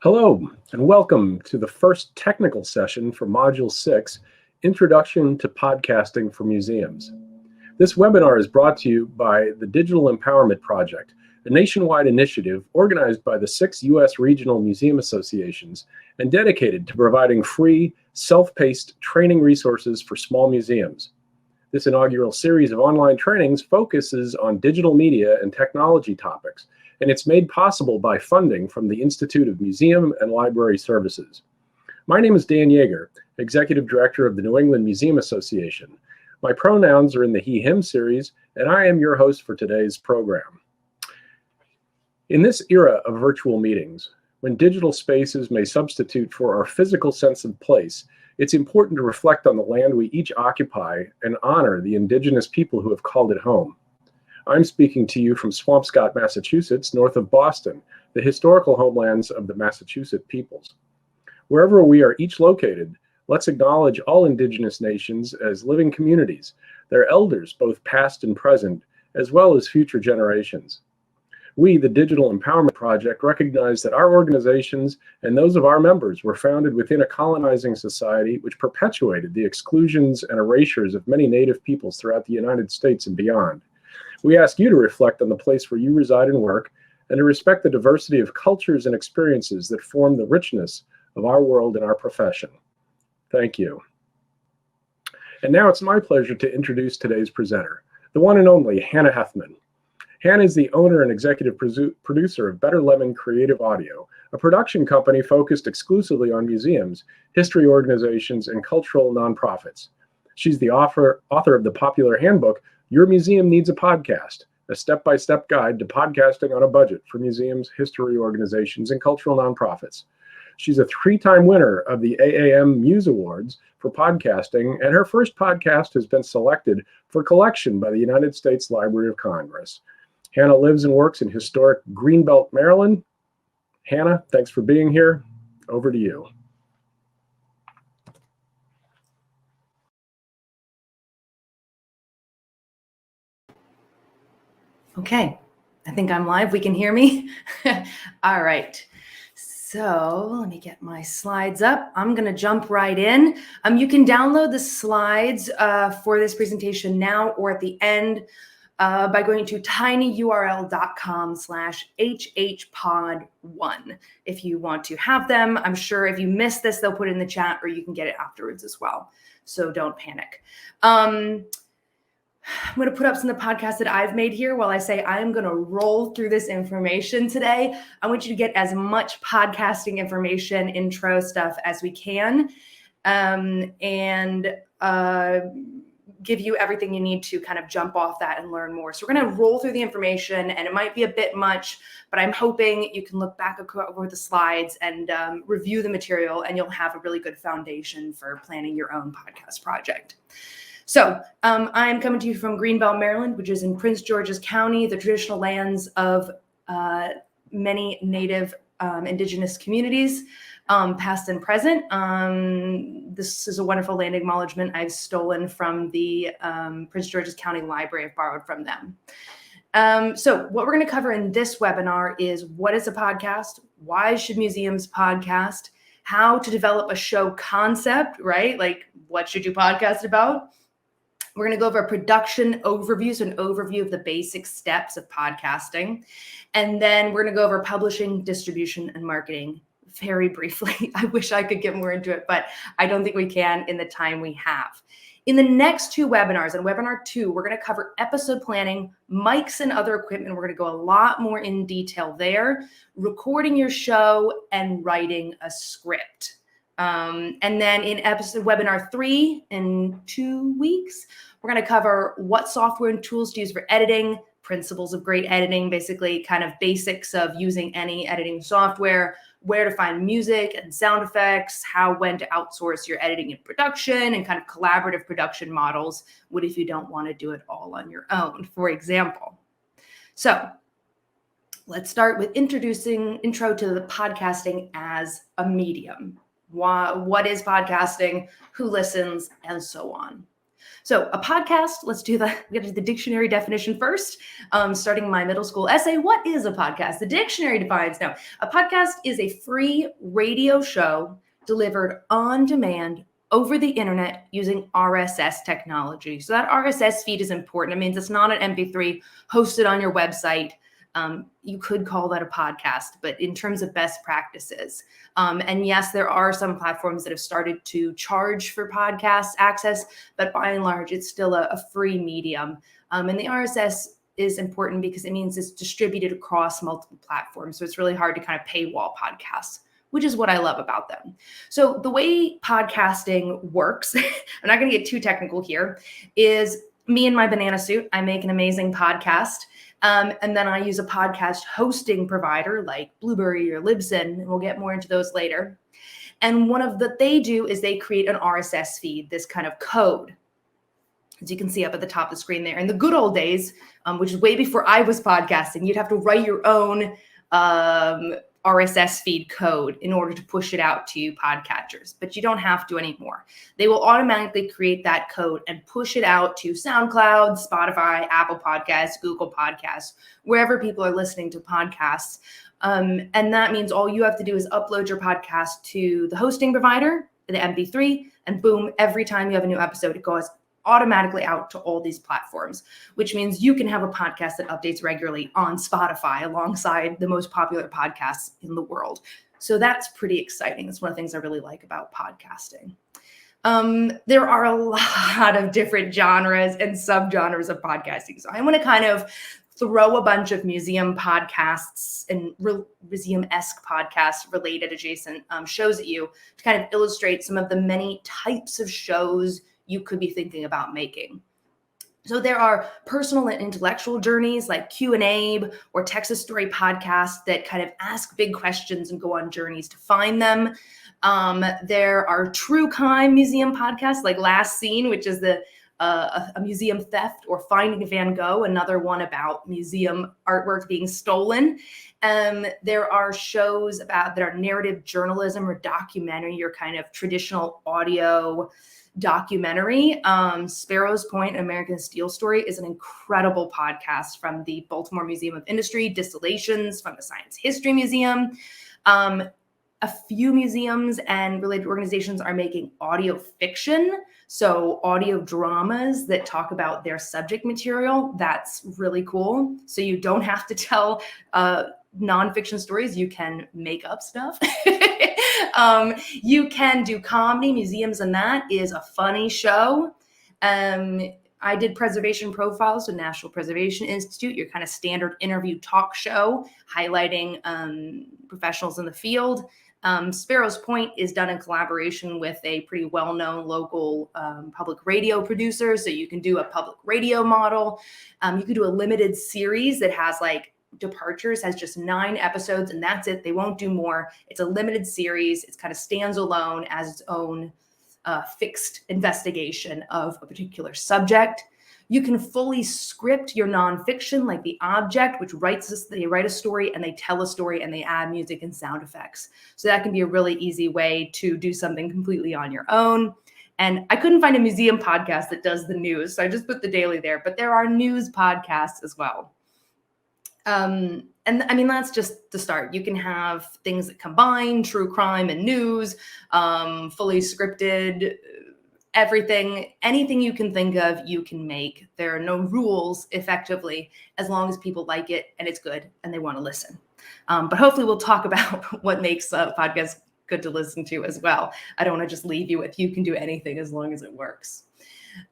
Hello, and welcome to the first technical session for Module 6, Introduction to Podcasting for Museums. This webinar is brought to you by the Digital Empowerment Project, a nationwide initiative organized by the 6 U.S. regional museum associations and dedicated to providing free, self-paced training resources for small museums. This inaugural series of online trainings focuses on digital media and technology topics, and it's made possible by funding from the Institute of Museum and Library Services. My name is Dan Yeager, Executive Director of the New England Museum Association. My pronouns are in the he/him series, and I am your host for today's program. In this era of virtual meetings, when digital spaces may substitute for our physical sense of place, it's important to reflect on the land we each occupy and honor the indigenous people who have called it home. I'm speaking to you from Swampscott, Massachusetts, north of Boston, the historical homelands of the Massachusetts peoples. Wherever we are each located, let's acknowledge all indigenous nations as living communities, their elders, both past and present, as well as future generations. We, the Digital Empowerment Project, recognize that our organizations and those of our members were founded within a colonizing society which perpetuated the exclusions and erasures of many Native peoples throughout the United States and beyond. We ask you to reflect on the place where you reside and work, and to respect the diversity of cultures and experiences that form the richness of our world and our profession. Thank you. And now it's my pleasure to introduce today's presenter, the one and only Hannah Hethman. Hannah is the owner and executive producer of Better Lemon Creative Audio, a production company focused exclusively on museums, history organizations, and cultural nonprofits. She's the author of the popular handbook, Your Museum Needs a Podcast, a step-by-step guide to podcasting on a budget for museums, history organizations, and cultural nonprofits. She's a 3-time winner of the AAM Muse Awards for podcasting, and her first podcast has been selected for collection by the United States Library of Congress. Hannah lives and works in historic Greenbelt, Maryland. Hannah, thanks for being here. Over to you. Okay, I think I'm live. We can hear me. All right. So let me get my slides up. I'm going to jump right in. You can download the slides for this presentation now or at the end by going to tinyurl.com/hhpod1 if you want to have them. I'm sure if you miss this, they'll put it in the chat or you can get it afterwards as well. So don't panic. I'm going to put up some of the podcasts that I've made here while I say I'm going to roll through this information today. I want you to get as much podcasting information, intro stuff as we can, and give you everything you need to kind of jump off that and learn more. So we're going to roll through the information, and it might be a bit much, but I'm hoping you can look back over the slides and review the material, and you'll have a really good foundation for planning your own podcast project. So I'm coming to you from Greenbelt, Maryland, which is in Prince George's County, the traditional lands of many Native indigenous communities, past and present. This is a wonderful land acknowledgement I've stolen from the Prince George's County Library. I've borrowed from them. So what we're going to cover in this webinar is what is a podcast? Why should museums podcast? How to develop a show concept, right? Like, what should you podcast about? We're going to go over a production overview, so an overview of the basic steps of podcasting. And then we're going to go over publishing, distribution, and marketing very briefly. I wish I could get more into it, but I don't think we can in the time we have. In the next 2 webinars, in webinar 2, we're going to cover episode planning, mics and other equipment. We're going to go a lot more in detail there, recording your show, and writing a script. And then in webinar 3, in 2 weeks, we're going to cover what software and tools to use for editing, principles of great editing, basically kind of basics of using any editing software, where to find music and sound effects, when to outsource your editing and production, and kind of collaborative production models. What if you don't want to do it all on your own, for example? So let's start with intro to the podcasting as a medium. What is podcasting? Who listens? And so on. So a podcast, let's get to the dictionary definition first. Starting my middle school essay, what is a podcast? The dictionary defines, no, a podcast is a free radio show delivered on demand over the internet using RSS technology. So that RSS feed is important. It means it's not an MP3 hosted on your website. You could call that a podcast, but in terms of best practices. And yes, there are some platforms that have started to charge for podcast access, but by and large, it's still a free medium. And the RSS is important because it means it's distributed across multiple platforms. So it's really hard to kind of paywall podcasts, which is what I love about them. So the way podcasting works, I'm not going to get too technical here, is me in my banana suit. I make an amazing podcast. And then I use a podcast hosting provider like Blueberry or Libsyn, and we'll get more into those later. And one of that they do is they create an RSS feed, this kind of code, as you can see up at the top of the screen there. In the good old days, which is way before I was podcasting, you'd have to write your own RSS feed code in order to push it out to podcatchers, but you don't have to anymore. They will automatically create that code and push it out to SoundCloud, Spotify, Apple Podcasts, Google Podcasts, wherever people are listening to podcasts. And that means all you have to do is upload your podcast to the hosting provider, the MP3, and boom, every time you have a new episode, it goes automatically out to all these platforms, which means you can have a podcast that updates regularly on Spotify alongside the most popular podcasts in the world. So that's pretty exciting. That's one of the things I really like about podcasting. There are a lot of different genres and subgenres of podcasting. So I want to kind of throw a bunch of museum podcasts and museum-esque podcasts related adjacent shows at you to kind of illustrate some of the many types of shows you could be thinking about making. So there are personal and intellectual journeys like Q&A or Texas Story podcasts that kind of ask big questions and go on journeys to find them. There are true crime museum podcasts like Last Seen, which is a museum theft, or Finding Van Gogh, another one about museum artwork being stolen. There are shows that are narrative journalism or documentary, your kind of traditional audio documentary. Sparrow's Point, American Steel Story is an incredible podcast from the Baltimore Museum of Industry, Distillations from the Science History Museum. A few museums and related organizations are making audio fiction, so audio dramas that talk about their subject material. That's really cool. So you don't have to tell nonfiction stories. You can make up stuff. You can do comedy. Museums and That is a funny show. I did Preservation Profiles with National Preservation Institute, your kind of standard interview talk show highlighting professionals in the field. Sparrow's Point is done in collaboration with a pretty well-known local public radio producer. So you can do a public radio model. You could do a limited series that has like Departures, has just 9 episodes, and that's it. They won't do more. It's a limited series. It kind of stands alone as its own fixed investigation of a particular subject. You can fully script your nonfiction, like The Object, which they write a story and they tell a story and they add music and sound effects. So that can be a really easy way to do something completely on your own. And I couldn't find a museum podcast that does the news, so I just put The Daily there, but there are news podcasts as well. And I mean, that's just the start. You can have things that combine true crime and news, fully scripted, anything you can think of, you can make. There are no rules effectively, as long as people like it and it's good and they want to listen. But hopefully we'll talk about what makes a podcast good to listen to as well. I don't want to just leave you with, you can do anything as long as it works.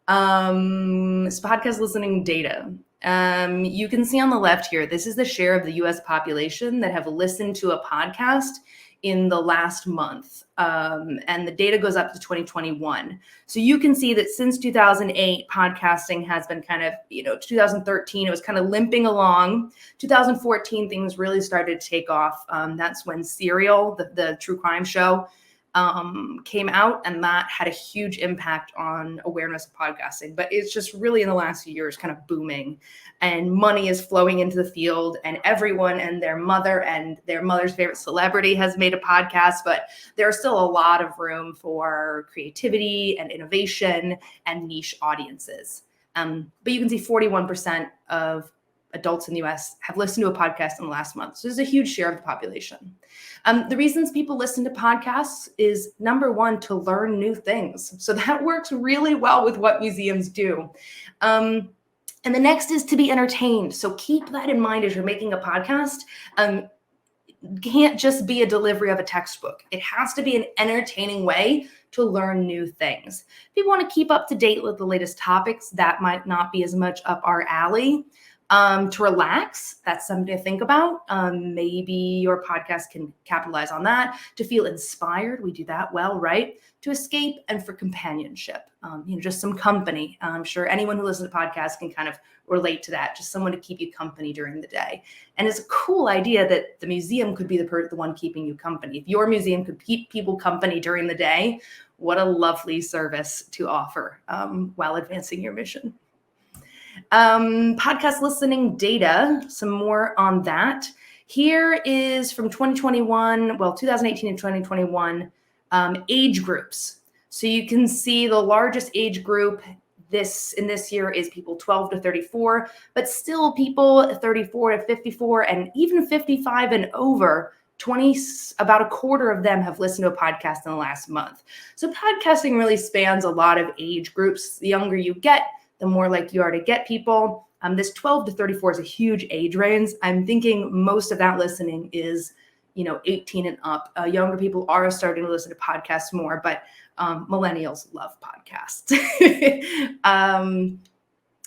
Podcast listening data. You can see on the left here, this is the share of the US population that have listened to a podcast in the last month. And the data goes up to 2021. So you can see that since 2008, podcasting has been kind of, 2013, it was kind of limping along. 2014, things really started to take off. That's when Serial, the true crime show, came out, and that had a huge impact on awareness of podcasting. But it's just really in the last few years kind of booming, and money is flowing into the field, and everyone and their mother's favorite celebrity has made a podcast. But there's still a lot of room for creativity and innovation and niche audiences. But you can see 41% of adults in the US have listened to a podcast in the last month. So there's a huge share of the population. The reasons people listen to podcasts is, number one, to learn new things. So that works really well with what museums do. And the next is to be entertained. So keep that in mind as you're making a podcast. Can't just be a delivery of a textbook. It has to be an entertaining way to learn new things. If you want to keep up to date with the latest topics, that might not be as much up our alley. To relax, that's something to think about. Maybe your podcast can capitalize on that. To feel inspired, we do that well, right? To escape, and for companionship, just some company. I'm sure anyone who listens to podcasts can kind of relate to that. Just someone to keep you company during the day. And it's a cool idea that the museum could be the one keeping you company. If your museum could keep people company during the day, what a lovely service to offer while advancing your mission. Podcast listening data, some more on that. Here is from 2018 and 2021, age groups. So you can see the largest age group in this year is people 12 to 34, but still people 34 to 54 and even 55 and over. About a quarter of them have listened to a podcast in the last month. So podcasting really spans a lot of age groups. The younger you get, the more likely you are to get people. This 12 to 34 is a huge age range. I'm thinking most of that listening is, 18 and up. Younger people are starting to listen to podcasts more, but millennials love podcasts. And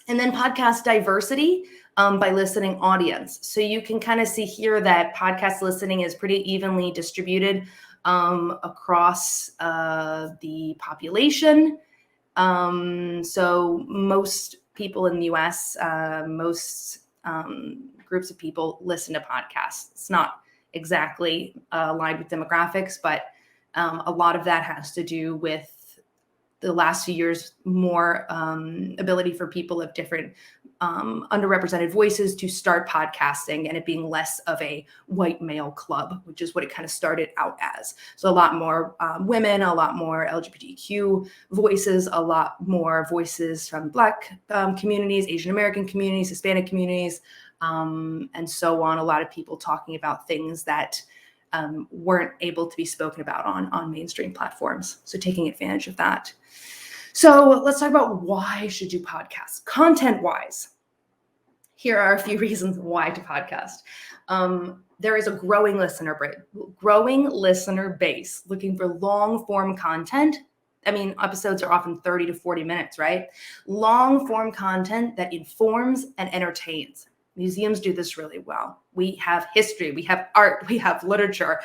then podcast diversity by listening audience. So you can kind of see here that podcast listening is pretty evenly distributed across the population. So most people in the US, most groups of people listen to podcasts. It's not exactly aligned with demographics, but a lot of that has to do with the last few years, more ability for people of different underrepresented voices to start podcasting, and it being less of a white male club, which is what it kind of started out as. So a lot more women, a lot more LGBTQ voices, a lot more voices from Black communities, Asian American communities, Hispanic communities, and so on. A lot of people talking about things that weren't able to be spoken about on mainstream platforms. So taking advantage of that. So let's talk about why should you podcast. Content-wise, here are a few reasons why to podcast. There is a growing listener base looking for long-form content. Episodes are often 30 to 40 minutes, right? Long-form content that informs and entertains. Museums do this really well. We have history, we have art, we have literature,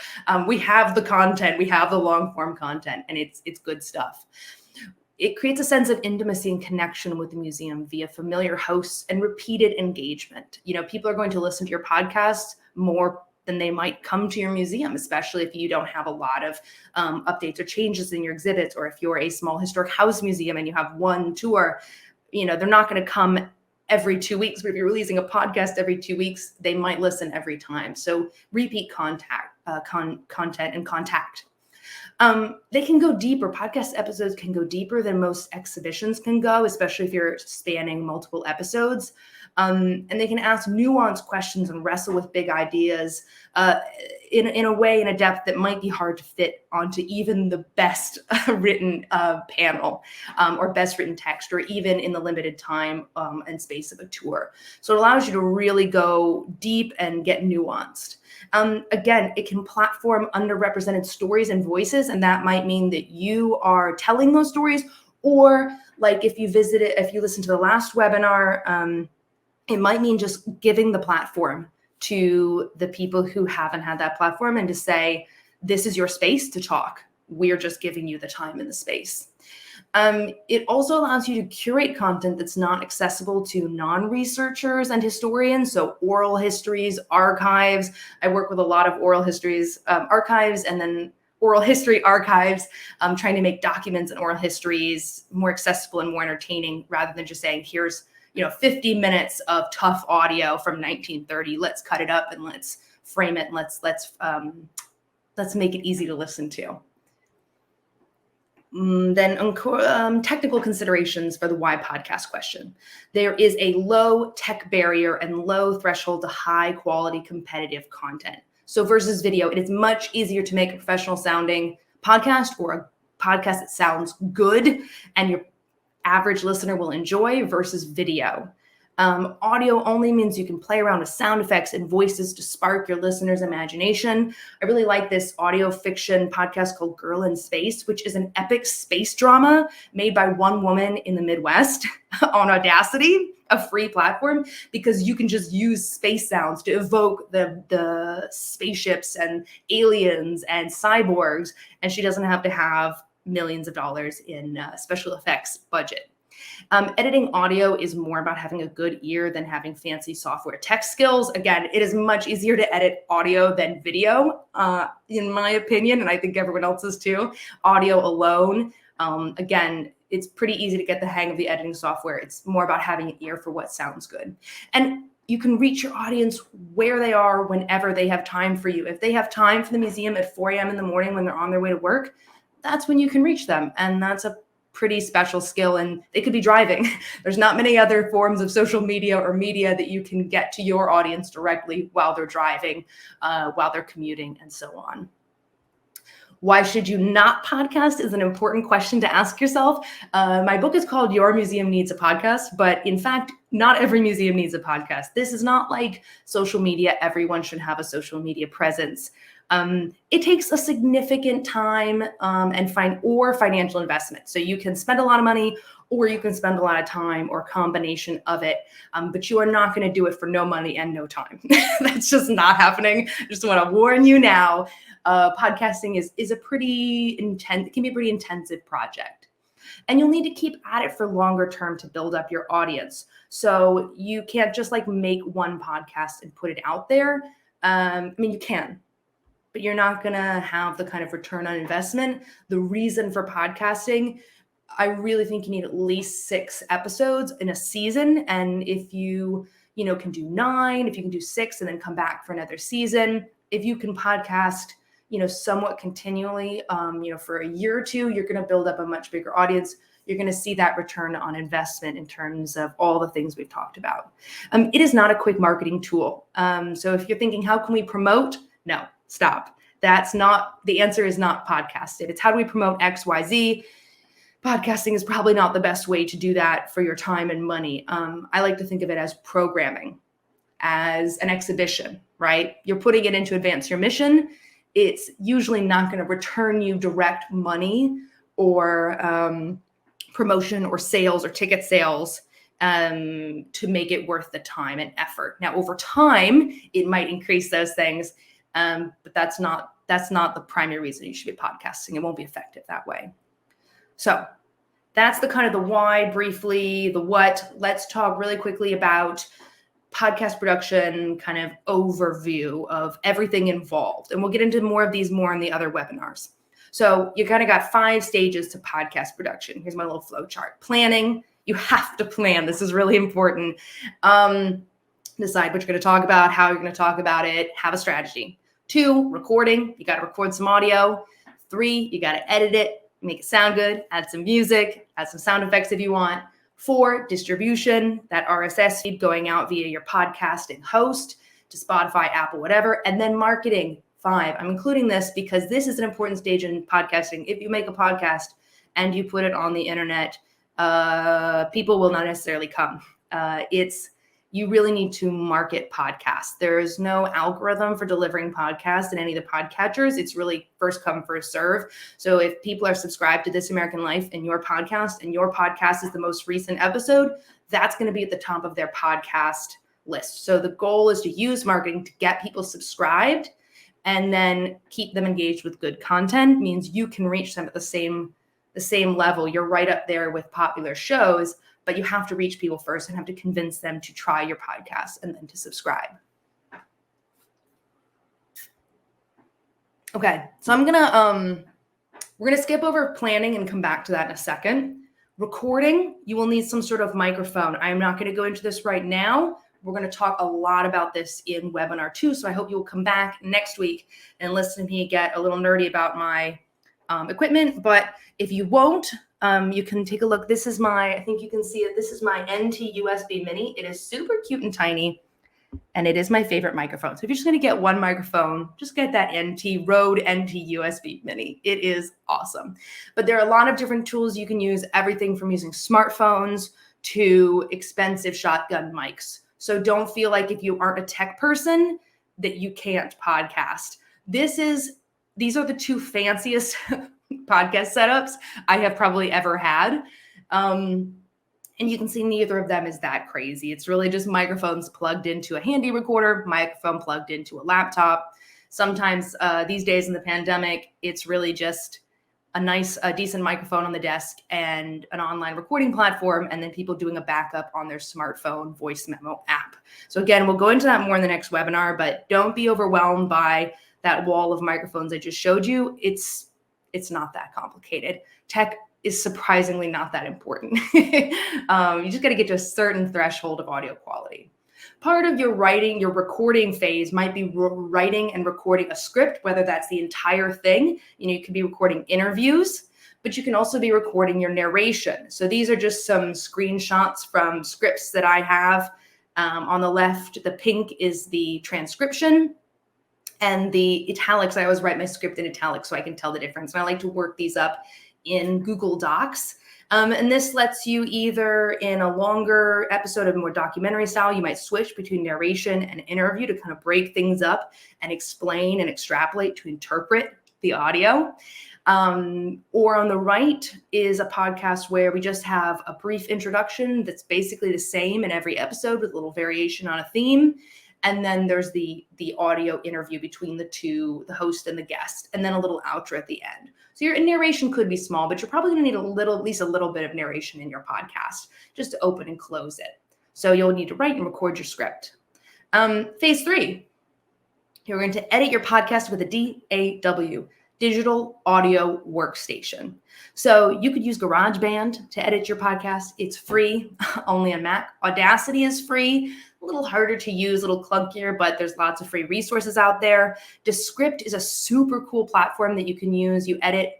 we have the content, we have the long-form content, and it's good stuff. It creates a sense of intimacy and connection with the museum via familiar hosts and repeated engagement. People are going to listen to your podcast more than they might come to your museum, especially if you don't have a lot of updates or changes in your exhibits, or if you're a small historic house museum and you have one tour. They're not going to come every 2 weeks, but if you're releasing a podcast every 2 weeks, they might listen every time. So repeat content and contact. They can go deeper. Podcast episodes can go deeper than most exhibitions can go, especially if you're spanning multiple episodes. And they can ask nuanced questions and wrestle with big ideas in a way, in a depth that might be hard to fit onto even the best written panel or best written text, or even in the limited time and space of a tour. So it allows you to really go deep and get nuanced. Again, it can platform underrepresented stories and voices, and that might mean that you are telling those stories, or like if you listen to the last webinar, it might mean just giving the platform to the people who haven't had that platform, and to say, this is your space to talk. We're just giving you the time and the space. It also allows you to curate content that's not accessible to non-researchers and historians. So oral histories, archives. I work with a lot of oral histories, archives, and then oral history archives, trying to make documents and oral histories more accessible and more entertaining, rather than just saying, here's 50 minutes of tough audio from 1930. Let's cut it up and let's frame it and let's make it easy to listen to. Then technical considerations for the why podcast question. There is a low tech barrier and low threshold to high quality competitive content. So versus video, it is much easier to make a professional sounding podcast or a podcast that sounds good and your average listener will enjoy versus video. Audio only means you can play around with sound effects and voices to spark your listener's imagination. I really like this audio fiction podcast called Girl in Space, which is an epic space drama made by one woman in the Midwest on Audacity, a free platform, because you can just use space sounds to evoke the spaceships and aliens and cyborgs, and she doesn't have to have millions of dollars in special effects budget. Editing audio is more about having a good ear than having fancy software tech skills. Again, it is much easier to edit audio than video, in my opinion, and I think everyone else's too. Audio alone, again, it's pretty easy to get the hang of the editing software. It's more about having an ear for what sounds good. And you can reach your audience where they are whenever they have time for you. If they have time for the museum at 4 a.m. in the morning when they're on their way to work, that's when you can reach them. And that's a pretty special skill, and they could be driving. There's not many other forms of social media or media that you can get to your audience directly while they're driving, while they're commuting, and so on. Why should you not podcast is an important question to ask yourself. My book is called Your Museum Needs a Podcast, but in fact, not every museum needs a podcast. This is not like social media. Everyone should have a social media presence. It takes a significant time and financial investment. So you can spend a lot of money or you can spend a lot of time or a combination of it, but you are not going to do it for no money and no time. That's just not happening. I just want to warn you now. Podcasting is a pretty intense, it can be a pretty intensive project. And you'll need to keep at it for longer term to build up your audience. So you can't just like make one podcast and put it out there. I mean, you can, but you're not going to have the kind of return on investment. The reason for podcasting, I really think you need at least 6 episodes in a season. And if you can do 9, if you can do 6 and then come back for another season, if you can podcast, somewhat continually, for a year or two, you're going to build up a much bigger audience. You're going to see that return on investment in terms of all the things we've talked about. It is not a quick marketing tool. So if you're thinking, how can we promote? No, stop. That's not, the answer is not podcasted. It's how do we promote X, Y, Z? Podcasting is probably not the best way to do that for your time and money. I like to think of it as programming, as an exhibition, right? You're putting it in to advance your mission. It's usually not going to return you direct money or promotion or sales or ticket sales to make it worth the time and effort. Now, over time, it might increase those things, but that's not the primary reason you should be podcasting. It won't be effective that way. So that's the kind of the why, briefly, the what. Let's talk really quickly about podcast production, kind of overview of everything involved. And we'll get into more of these more in the other webinars. So you kind of got 5 stages to podcast production. Here's my little flow chart. Planning. You have to plan. This is really important. Decide what you're going to talk about, how you're going to talk about it, have a strategy. 2, recording. You got to record some audio. 3, you got to edit it, make it sound good, add some music, add some sound effects if you want. 4, distribution, that RSS feed going out via your podcasting host to Spotify, Apple, whatever. And then marketing. 5, I'm including this because this is an important stage in podcasting. If you make a podcast and you put it on the internet, people will not necessarily come. You really need to market podcasts. There is no algorithm for delivering podcasts in any of the podcatchers. It's really first come, first serve. So if people are subscribed to This American Life and your podcast is the most recent episode, that's going to be at the top of their podcast list. So the goal is to use marketing to get people subscribed and then keep them engaged with good content. Means you can reach them at the same level. You're right up there with popular shows, but you have to reach people first and have to convince them to try your podcast and then to subscribe. Okay, so we're gonna skip over planning and come back to that in a second. Recording, you will need some sort of microphone. I'm not gonna go into this right now. We're gonna talk a lot about this in webinar 2, so I hope you will come back next week and listen to me get a little nerdy about my equipment. But if you won't, you can take a look. This is I think you can see it. This is my NT USB Mini. It is super cute and tiny, and it is my favorite microphone. So if you're just going to get one microphone, just get that Rode NT USB Mini. It is awesome. But there are a lot of different tools you can use, everything from using smartphones to expensive shotgun mics. So don't feel like if you aren't a tech person that you can't podcast. These are the two fanciest podcast setups I have probably ever had. And you can see neither of them is that crazy. It's really just microphones plugged into a handy recorder, microphone plugged into a laptop. Sometimes these days in the pandemic, it's really just a decent microphone on the desk and an online recording platform, and then people doing a backup on their smartphone voice memo app. So again, we'll go into that more in the next webinar, but don't be overwhelmed by that wall of microphones I just showed you. It's not that complicated. Tech is surprisingly not that important. You just got to get to a certain threshold of audio quality. Part of your recording phase might be writing and recording a script, whether that's the entire thing. You could be recording interviews, but you can also be recording your narration. So these are just some screenshots from scripts that I have. On the left, the pink is the transcription. And the italics, I always write my script in italics so I can tell the difference. And I like to work these up in Google Docs. And this lets you either in a longer episode of more documentary style, you might switch between narration and interview to kind of break things up and explain and extrapolate to interpret the audio. Or on the right is a podcast where we just have a brief introduction that's basically the same in every episode with a little variation on a theme. And then there's the audio interview between the host and the guest, and then a little outro at the end. So your narration could be small, but you're probably going to need at least a little bit of narration in your podcast just to open and close it. So you'll need to write and record your script. Phase 3, you're going to edit your podcast with a DAW, Digital Audio Workstation. So you could use GarageBand to edit your podcast. It's free, only on Mac. Audacity is free, a little harder to use, a little clunkier, but there's lots of free resources out there. Descript is a super cool platform that you can use. You edit,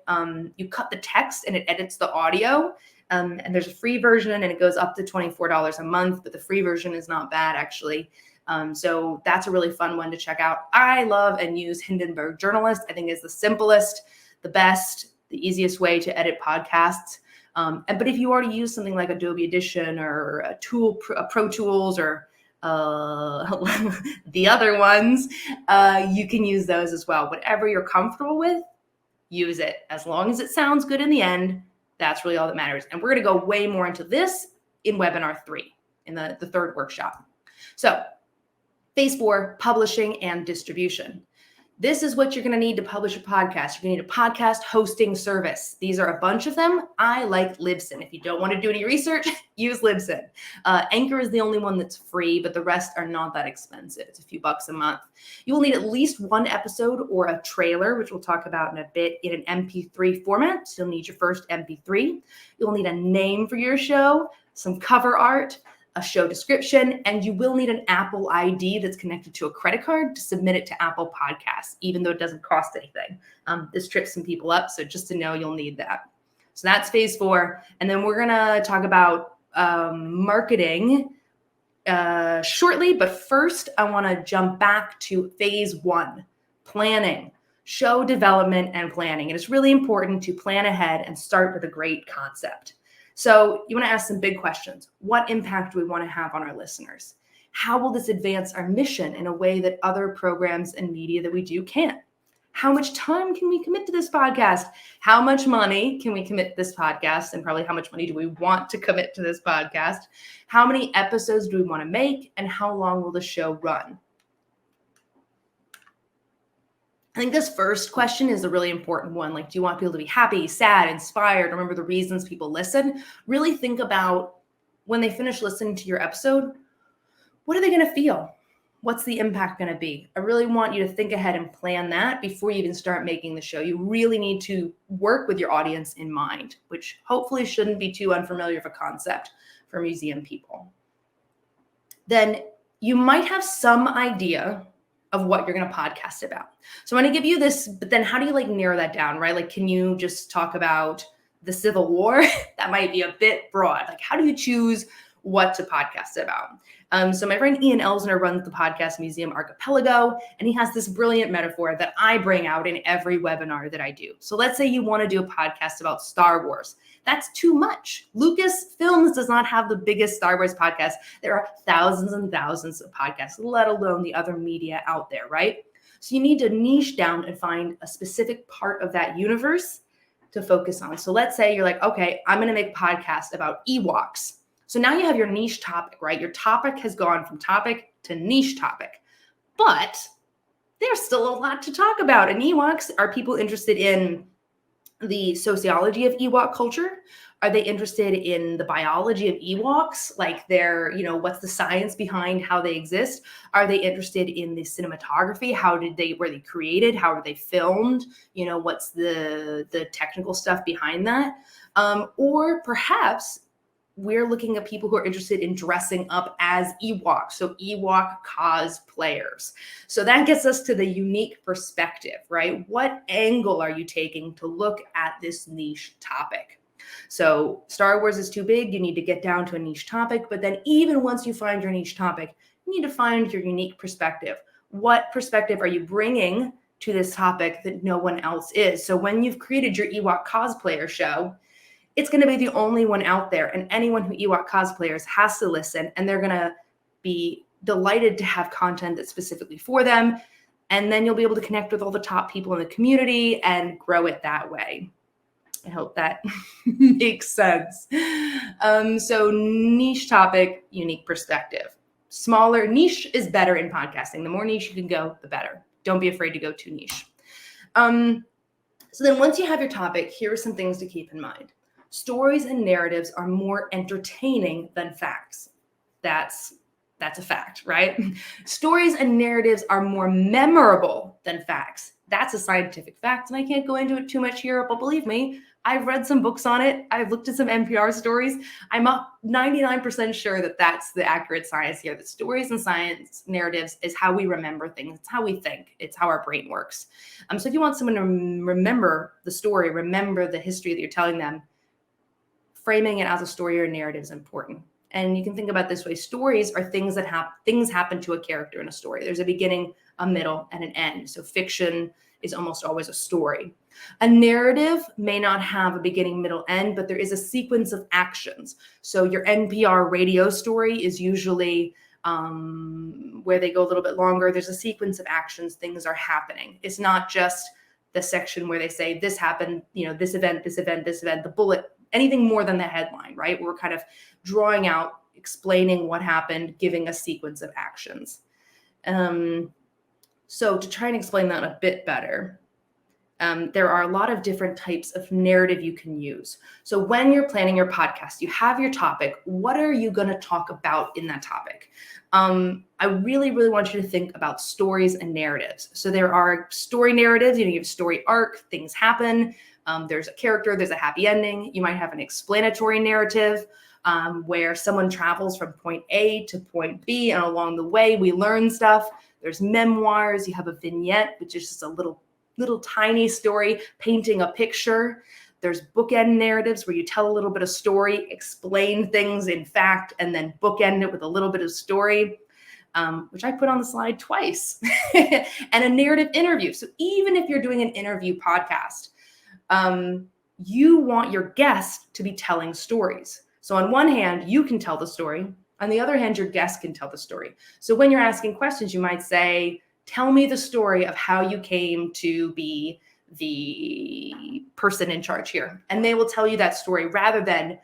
you cut the text and it edits the audio. And there's a free version and it goes up to $24 a month, but the free version is not bad actually. So that's a really fun one to check out. I love and use Hindenburg Journalist. I think it's the simplest, the best, the easiest way to edit podcasts. But if you already use something like Adobe Audition or Pro Tools or the other ones, you can use those as well. Whatever you're comfortable with, use it. As long as it sounds good in the end, that's really all that matters. And we're going to go way more into this in webinar 3, in the third workshop. So phase 4, publishing and distribution. This is what you're going to need to publish a podcast. You're going to need a podcast hosting service. These are a bunch of them. I like Libsyn. If you don't want to do any research, use Libsyn. Anchor is the only one that's free, but the rest are not that expensive. It's a few bucks a month. You will need at least one episode or a trailer, which we'll talk about in a bit, in an MP3 format. So you'll need your first MP3. You'll need a name for your show, some cover art, a show description, and you will need an Apple ID that's connected to a credit card to submit it to Apple Podcasts, even though it doesn't cost anything. This trips some people up, so just to know you'll need that. So that's phase 4. And then we're going to talk about marketing shortly, but first I want to jump back to phase 1, planning, show development and planning. And it's really important to plan ahead and start with a great concept. So you want to ask some big questions. What impact do we want to have on our listeners? How will this advance our mission in a way that other programs and media that we do can't? How much time can we commit to this podcast? How much money can we commit to this podcast? And probably how much money do we want to commit to this podcast? How many episodes do we want to make? And how long will the show run? I think this first question is a really important one. Like, do you want people to be happy, sad, inspired? Remember the reasons people listen. Really think about when they finish listening to your episode, what are they going to feel? What's the impact going to be? I really want you to think ahead and plan that before you even start making the show. You really need to work with your audience in mind, which hopefully shouldn't be too unfamiliar of a concept for museum people. Then you might have some idea of what you're going to podcast about. So I'm going to give you this, but then how do you like narrow that down, right? Like, can you just talk about the Civil War? That might be a bit broad. Like, how do you choose what to podcast about? So my friend Ian Elsner runs the podcast Museum Archipelago, and he has this brilliant metaphor that I bring out in every webinar that I do. So let's say you want to do a podcast about Star Wars. That's too much. Lucasfilms does not have the biggest Star Wars podcast. There are thousands and thousands of podcasts, let alone the other media out there, right? So you need to niche down and find a specific part of that universe to focus on. So let's say you're like, okay, I'm going to make a podcast about Ewoks. So now you have your niche topic, right? Your topic has gone from topic to niche topic, but there's still a lot to talk about. And Ewoks, are people interested in the sociology of Ewok culture? Are they interested in the biology of Ewoks? Like their, what's the science behind how they exist? Are they interested in the cinematography? Were they created? How were they filmed? What's the technical stuff behind that? Or perhaps we're looking at people who are interested in dressing up as Ewoks, so Ewok cosplayers. So that gets us to the unique perspective, right? What angle are you taking to look at this niche topic? So Star Wars is too big. You need to get down to a niche topic. But then even once you find your niche topic, you need to find your unique perspective. What perspective are you bringing to this topic that no one else is? So when you've created your Ewok cosplayer show, it's going to be the only one out there, and anyone who Ewok cosplayers has to listen, and they're going to be delighted to have content that's specifically for them. And then you'll be able to connect with all the top people in the community and grow it that way. I hope that makes sense. So niche topic, unique perspective. Smaller niche is better in podcasting. The more niche you can go, the better. Don't be afraid to go too niche. So then once you have your topic, here are some things to keep in mind. Stories and narratives are more entertaining than facts. That's a fact, right? Stories and narratives are more memorable than facts. That's a scientific fact, and I can't go into it too much here, but believe me, I've read some books on it. I've looked at some NPR stories. I'm 99% sure that that's the accurate science here, that stories and science narratives is how we remember things. It's how we think. It's how our brain works. So if you want someone to remember the story, remember the history that you're telling them, framing it as a story or a narrative is important. And you can think about it this way. Stories are things that happen to a character in a story. There's a beginning, a middle, and an end. So fiction is almost always a story. A narrative may not have a beginning, middle, end, but there is a sequence of actions. So your NPR radio story is usually where they go a little bit longer. There's a sequence of actions. Things are happening. It's not just the section where they say this happened, this event, the bullet, anything more than the headline, right? We're kind of drawing out, explaining what happened, giving a sequence of actions. So to try and explain that a bit better, there are a lot of different types of narrative you can use. So when you're planning your podcast, you have your topic. What are you going to talk about in that topic? I really, really want you to think about stories and narratives. So there are story narratives, you have a story arc, things happen. There's a character, there's a happy ending. You might have an explanatory narrative where someone travels from point A to point B, and along the way we learn stuff. There's memoirs. You have a vignette, which is just a little tiny story painting a picture. There's bookend narratives where you tell a little bit of story, explain things in fact, and then bookend it with a little bit of story, which I put on the slide twice, and a narrative interview. So even if you're doing an interview podcast, you want your guest to be telling stories. So on one hand, you can tell the story. On the other hand, your guest can tell the story. So when you're asking questions, you might say, tell me the story of how you came to be the person in charge here. And they will tell you that story rather than,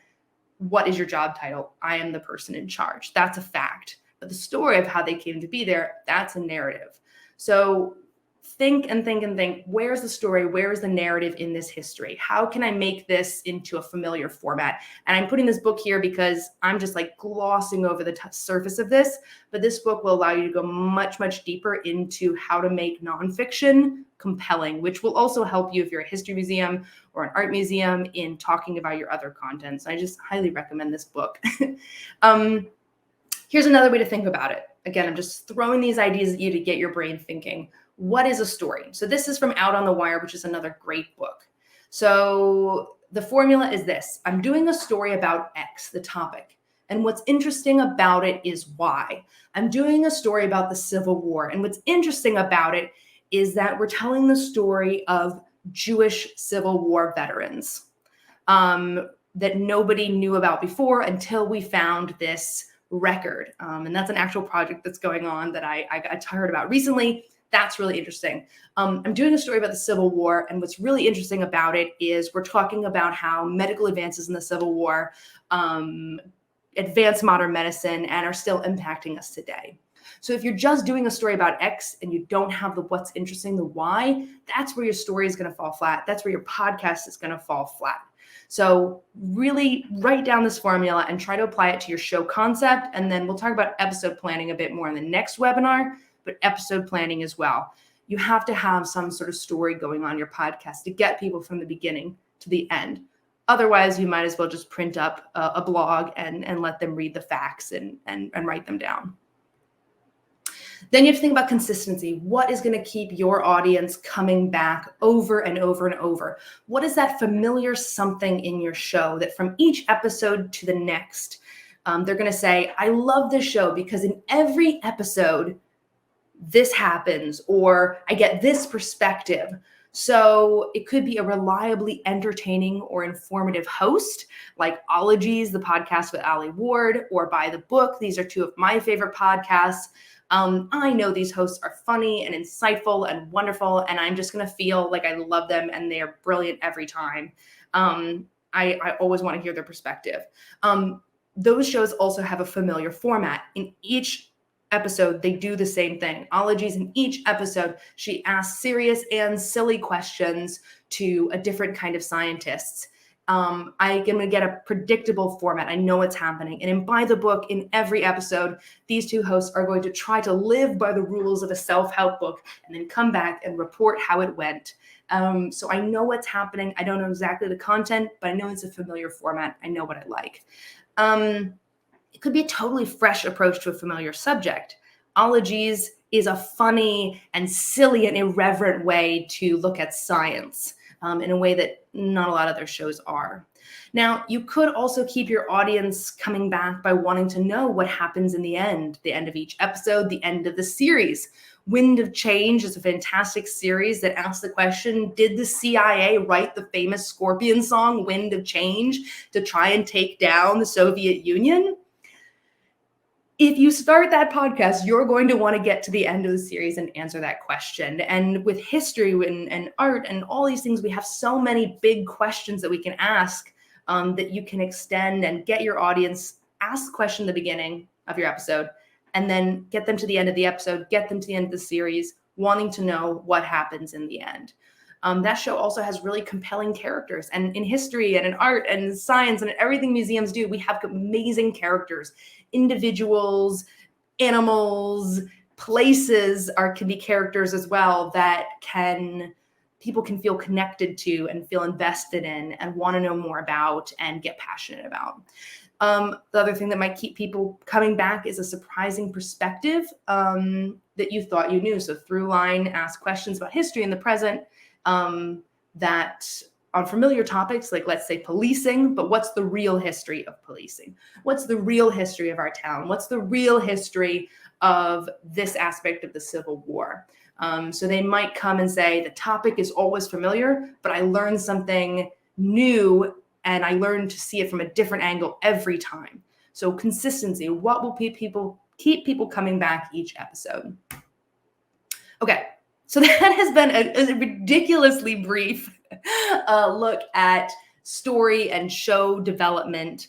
what is your job title? I am the person in charge. That's a fact. But the story of how they came to be there, that's a narrative. So think and think and think, where's the story? Where's the narrative in this history? How can I make this into a familiar format? And I'm putting this book here because I'm just like glossing over the surface of this, but this book will allow you to go much, much deeper into how to make nonfiction compelling, which will also help you if you're a history museum or an art museum in talking about your other content. So I just highly recommend this book. Here's another way to think about it. Again, I'm just throwing these ideas at you to get your brain thinking. What is a story? So this is from Out on the Wire, which is another great book. So the formula is this. I'm doing a story about X, the topic. And what's interesting about it is Y. I'm doing a story about the Civil War. And what's interesting about it is that we're telling the story of Jewish Civil War veterans that nobody knew about before until we found this record. And that's an actual project that's going on that I heard about recently. That's really interesting. I'm doing a story about the Civil War, and what's really interesting about it is we're talking about how medical advances in the Civil War advanced modern medicine and are still impacting us today. So if you're just doing a story about X and you don't have the what's interesting, the why, that's where your story is going to fall flat. That's where your podcast is going to fall flat. So really write down this formula and try to apply it to your show concept. And then we'll talk about episode planning a bit more in the next webinar, but episode planning as well. You have to have some sort of story going on your podcast to get people from the beginning to the end. Otherwise, you might as well just print up a blog and let them read the facts and write them down. Then you have to think about consistency. What is going to keep your audience coming back over and over and over? What is that familiar something in your show that from each episode to the next, they're going to say, I love this show because in every episode, this happens, or I get this perspective. So it could be a reliably entertaining or informative host like Ologies, the podcast with Ali Ward, or By the Book. These are two of my favorite podcasts. I know these hosts are funny and insightful and wonderful, and I'm just going to feel like I love them and they are brilliant every time. I always want to hear their perspective. Those shows also have a familiar format. In each episode, they do the same thing. Ologies, in each episode, she asks serious and silly questions to a different kind of scientists. I'm going to get a predictable format. I know what's happening. And in By the Book, in every episode, these two hosts are going to try to live by the rules of a self-help book and then come back and report how it went. So I know what's happening. I don't know exactly the content, but I know it's a familiar format. I know what I like. It could be a totally fresh approach to a familiar subject. Ologies is a funny and silly and irreverent way to look at science. In a way that not a lot of their shows are. Now, you could also keep your audience coming back by wanting to know what happens in the end of each episode, the end of the series. Wind of Change is a fantastic series that asks the question, did the CIA write the famous Scorpion song, Wind of Change, to try and take down the Soviet Union? If you start that podcast, you're going to want to get to the end of the series and answer that question. And with history and art and all these things, we have so many big questions that we can ask that you can extend and get your audience, ask the question at the beginning of your episode, and then get them to the end of the episode, get them to the end of the series, wanting to know what happens in the end. That show also has really compelling characters. And in history and in art and science and everything museums do, we have amazing characters. Individuals, animals, places can be characters as well that people can feel connected to and feel invested in and want to know more about and get passionate about. The other thing that might keep people coming back is a surprising perspective that you thought you knew. So Throughline asks questions about history in the present that on familiar topics, like let's say policing, but what's the real history of policing? What's the real history of our town? What's the real history of this aspect of the Civil War? So they might come and say, the topic is always familiar, but I learned something new and I learned to see it from a different angle every time. So consistency, what will keep people coming back each episode? Okay, so that has been a ridiculously brief look at story and show development.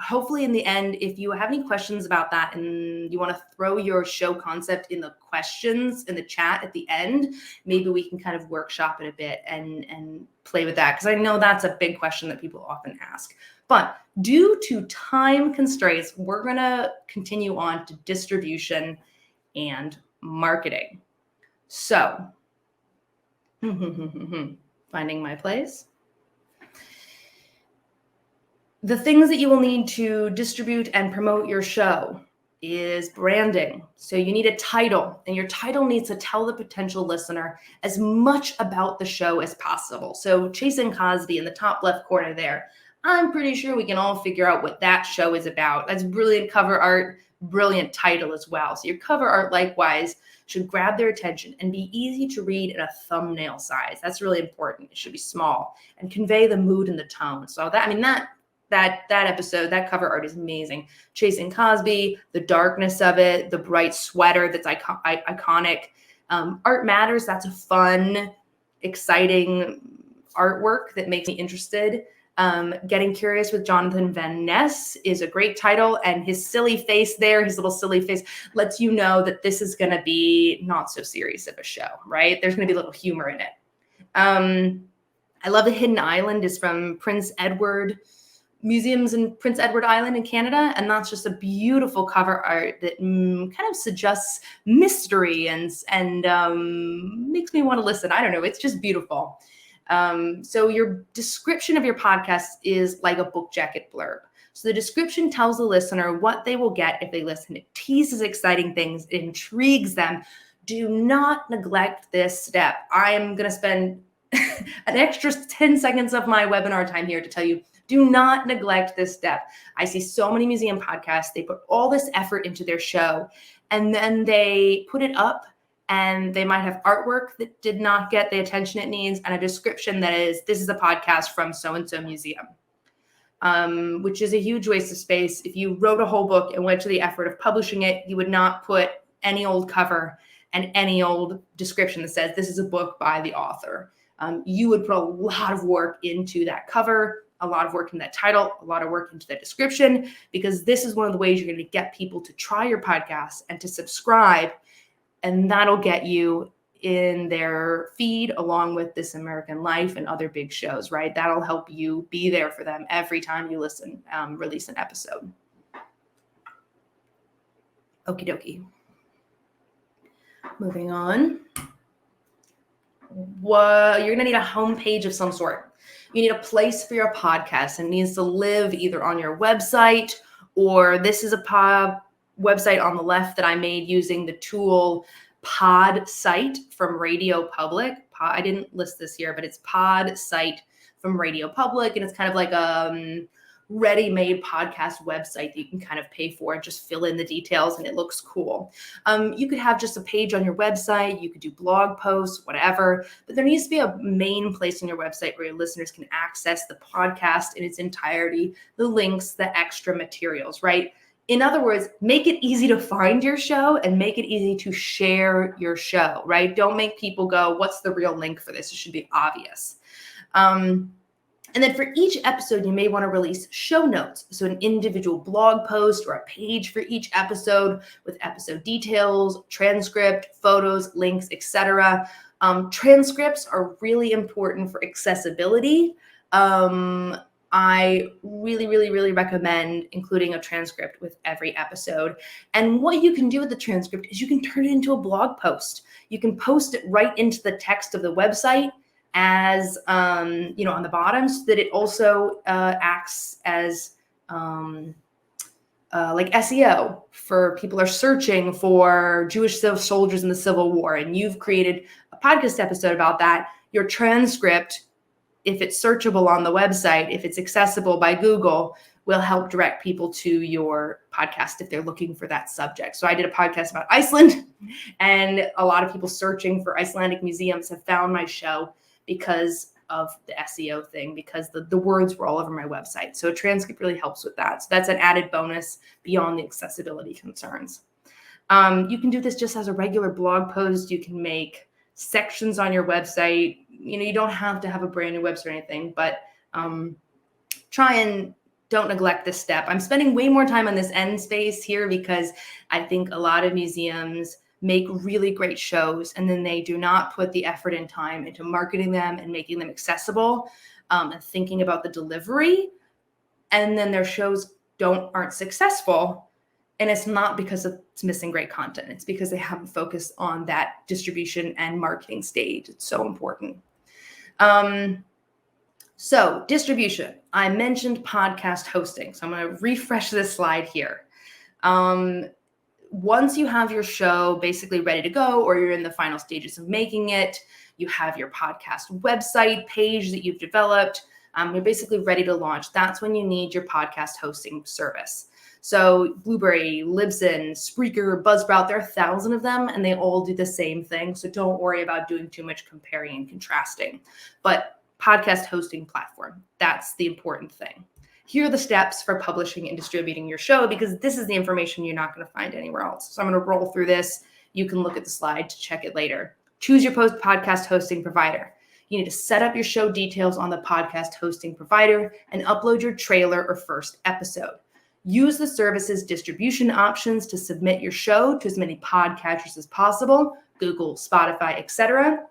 hopefully in the end, if you have any questions about that and you want to throw your show concept in the questions in the chat at the end, maybe we can kind of workshop it a bit and play with that, because I know that's a big question that people often ask. But due to time constraints, we're going to continue on to distribution and marketing. So, finding my place. The things that you will need to distribute and promote your show is branding. So you need a title, and your title needs to tell the potential listener as much about the show as possible. So Chasing Cosby in the top left corner there, I'm pretty sure we can all figure out what that show is about. That's brilliant cover art, brilliant title as well. So your cover art likewise should grab their attention and be easy to read in a thumbnail size. That's really important. It should be small and convey the mood and the tone. So that episode, that cover art is amazing. Chasing Cosby, the darkness of it, the bright sweater that's iconic. Art Matters, that's a fun, exciting artwork that makes me interested. Getting Curious with Jonathan Van Ness is a great title, and his silly face there, his little silly face, lets you know that this is going to be not so serious of a show, right? There's going to be a little humor in it. I love The Hidden Island is from Prince Edward Museums in Prince Edward Island in Canada, and that's just a beautiful cover art that kind of suggests mystery and makes me want to listen. I don't know, it's just beautiful. So your description of your podcast is like a book jacket blurb. So the description tells the listener what they will get if they listen. It teases exciting things, it intrigues them. Do not neglect this step. I am going to spend an extra 10 seconds of my webinar time here to tell you, do not neglect this step. I see so many museum podcasts, they put all this effort into their show, and then they put it up, and they might have artwork that did not get the attention it needs, and a description that is, this is a podcast from so-and-so museum, which is a huge waste of space. If you wrote a whole book and went to the effort of publishing it, you would not put any old cover and any old description that says, this is a book by the author. You would put a lot of work into that cover, a lot of work in that title, a lot of work into that description, because this is one of the ways you're going to get people to try your podcast and to subscribe. And that'll get you in their feed along with This American Life and other big shows, right? That'll help you be there for them every time you release an episode. Okie dokie. Moving on. You're going to need a homepage of some sort. You need a place for your podcast, and it needs to live either on your website, or this is a website on the left that I made using the tool Pod Site from Radio Public. I didn't list this here, but it's Pod Site from Radio Public, and it's kind of like a ready-made podcast website that you can kind of pay for and just fill in the details, and it looks cool. You could have just a page on your website, you could do blog posts, whatever, but there needs to be a main place on your website where your listeners can access the podcast in its entirety, the links, the extra materials, right? In other words, make it easy to find your show and make it easy to share your show, right? Don't make people go, what's the real link for this? It should be obvious. And then for each episode, you may want to release show notes. So an individual blog post or a page for each episode with episode details, transcript, photos, links, etc. Transcripts are really important for accessibility. I really recommend including a transcript with every episode. And what you can do with the transcript is you can turn it into a blog post. You can post it right into the text of the website as, on the bottom, so that it also acts as like SEO for people are searching for Jewish soldiers in the Civil War, and you've created a podcast episode about that. Your transcript, if it's searchable on the website, if it's accessible by Google, will help direct people to your podcast if they're looking for that subject. So I did a podcast about Iceland, and a lot of people searching for Icelandic museums have found my show because of the SEO thing, because the words were all over my website. So a transcript really helps with that. So that's an added bonus beyond the accessibility concerns. You can do this just as a regular blog post. You can make sections on your website. You don't have to have a brand new website or anything, but try and don't neglect this step. I'm spending way more time on this end space here because I think a lot of museums make really great shows and then they do not put the effort and time into marketing them and making them accessible, and thinking about the delivery. And then their shows aren't successful. And it's not because it's missing great content. It's because they haven't focused on that distribution and marketing stage. It's so important. So distribution, I mentioned podcast hosting. So I'm going to refresh this slide here. Once you have your show basically ready to go, or you're in the final stages of making it, you have your podcast website page that you've developed, you're basically ready to launch. That's when you need your podcast hosting service. So Blueberry, Libsyn, Spreaker, Buzzsprout, there are 1,000 of them and they all do the same thing. So don't worry about doing too much comparing and contrasting. But podcast hosting platform, that's the important thing. Here are the steps for publishing and distributing your show, because this is the information you're not going to find anywhere else. So I'm going to roll through this. You can look at the slide to check it later. Choose your podcast hosting provider. You need to set up your show details on the podcast hosting provider and upload your trailer or first episode. Use the service's distribution options to submit your show to as many podcatchers as possible, Google, Spotify, etc.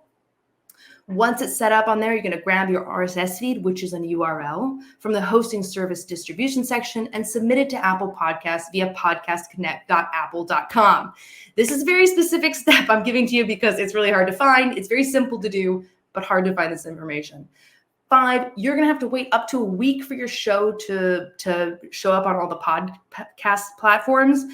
Once it's set up on there, you're going to grab your RSS feed, which is a URL, from the hosting service distribution section and submit it to Apple Podcasts via podcastconnect.apple.com. This is a very specific step I'm giving to you because it's really hard to find. It's very simple to do, but hard to find this information. 5, you're going to have to wait up to a week for your show to show up on all the podcast platforms.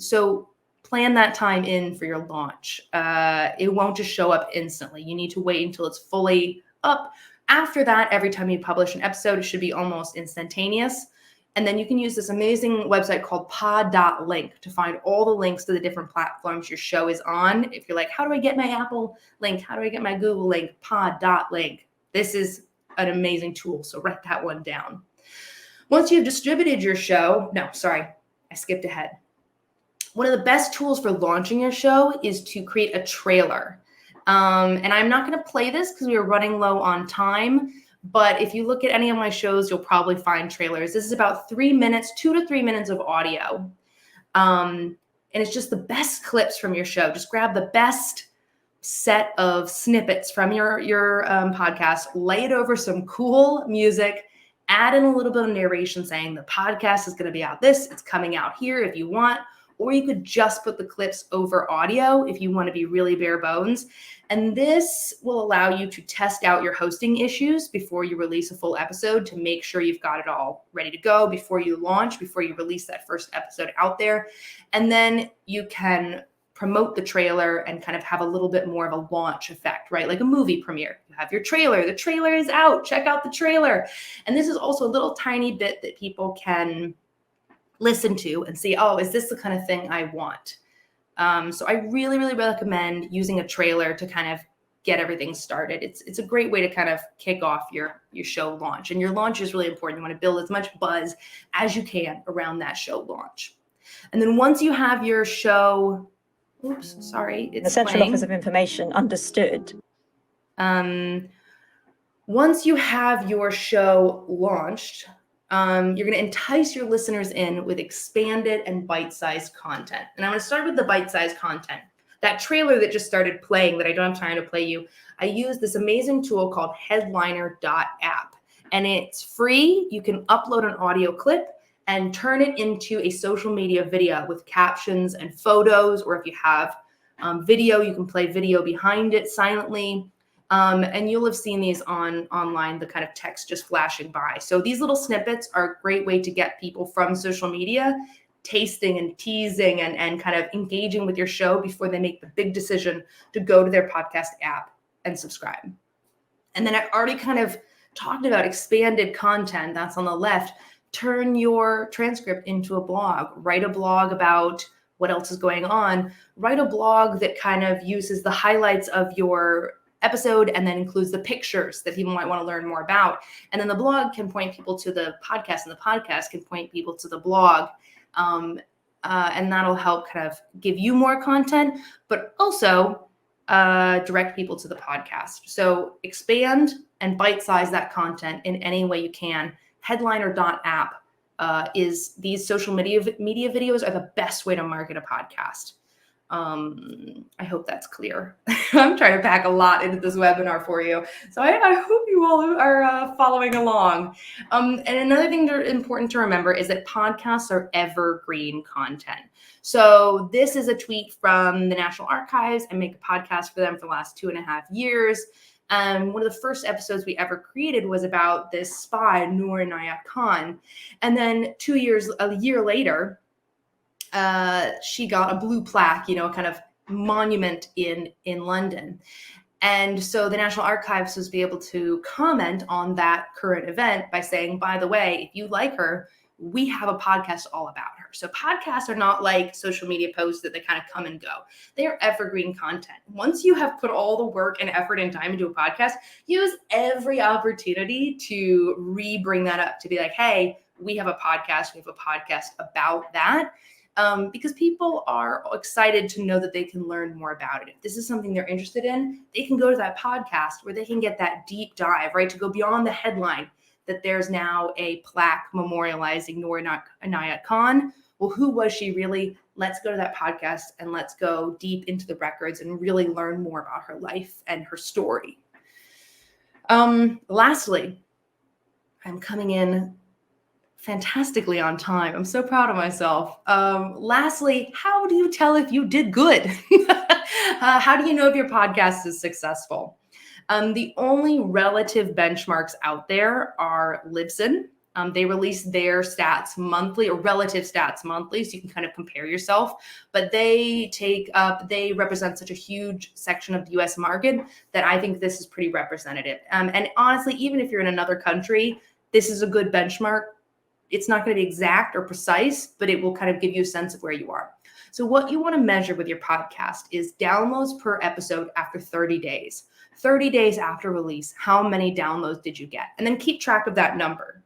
So plan that time in for your launch. It won't just show up instantly. You need to wait until it's fully up. After that, every time you publish an episode, it should be almost instantaneous. And then you can use this amazing website called pod.link to find all the links to the different platforms your show is on. If you're like, how do I get my Apple link? How do I get my Google link? Pod.link. This is an amazing tool, so write that one down. Once you've distributed your show, I skipped ahead. One of the best tools for launching your show is to create a trailer. And I'm not going to play this because we are running low on time, but if you look at any of my shows, you'll probably find trailers. This is about 3 minutes, 2 to 3 minutes of audio. And it's just the best clips from your show. Just grab the best set of snippets from your podcast, lay it over some cool music, add in a little bit of narration saying the podcast is going to be out it's coming out here if you want, or you could just put the clips over audio if you want to be really bare bones. And this will allow you to test out your hosting issues before you release a full episode to make sure you've got it all ready to go before you launch, before you release that first episode out there. And then you can promote the trailer and kind of have a little bit more of a launch effect, right? Like a movie premiere. You have your trailer. The trailer is out. Check out the trailer. And this is also a little tiny bit that people can listen to and see, oh, is this the kind of thing I want? So I really, really recommend using a trailer to kind of get everything started. It's a great way to kind of kick off your show launch. And your launch is really important. You want to build as much buzz as you can around that show launch. And then once you have your show, the central office of information, understood. Once you have your show launched, you're going to entice your listeners in with expanded and bite-sized content. And I'm going to start with the bite-sized content. That trailer that just started playing that I don't have time to play you, I use this amazing tool called headliner.app. And it's free. You can upload an audio clip and turn it into a social media video with captions and photos, or if you have video, you can play video behind it silently. And you'll have seen these online, the kind of text just flashing by. So these little snippets are a great way to get people from social media tasting and teasing and kind of engaging with your show before they make the big decision to go to their podcast app and subscribe. And then I already kind of talked about expanded content. That's on the left. Turn your transcript into a blog. Write a blog about what else is going on. Write a blog that kind of uses the highlights of your episode and then includes the pictures that people might want to learn more about. And then the blog can point people to the podcast, and the podcast can point people to the blog. And that'll help kind of give you more content, but also direct people to the podcast. So expand and bite-size that content in any way you can. Headliner.app is these social media videos are the best way to market a podcast. I hope that's clear. I'm trying to pack a lot into this webinar for you. So I hope you all are following along. And another thing that's important to remember is that podcasts are evergreen content. So this is a tweet from the National Archives. I make a podcast for them for the last 2.5 years. One of the first episodes we ever created was about this spy, Noor Inayat Khan. And then a year later, she got a blue plaque, kind of monument in London. And so the National Archives was able to comment on that current event by saying, by the way, if you like her, we have a podcast all about her. So podcasts are not like social media posts that they kind of come and go. They are evergreen content. Once you have put all the work and effort and time into a podcast, use every opportunity to bring that up, to be like, hey, we have a podcast about that. Because people are excited to know that they can learn more about it. If this is something they're interested in, they can go to that podcast where they can get that deep dive, right? To go beyond the headline that there's now a plaque memorializing Noor Inayat Khan. Well, who was she really? Let's go to that podcast and let's go deep into the records and really learn more about her life and her story. Lastly, I'm coming in fantastically on time. I'm so proud of myself. Lastly, how do you tell if you did good? How do you know if your podcast is successful? The only relative benchmarks out there are Libsyn. They release their stats monthly, or relative stats monthly, so you can kind of compare yourself. But they represent such a huge section of the US market that I think this is pretty representative. And honestly, even if you're in another country, this is a good benchmark. It's not going to be exact or precise, but it will kind of give you a sense of where you are. So what you want to measure with your podcast is downloads per episode after 30 days. 30 days after release, how many downloads did you get? And then keep track of that number.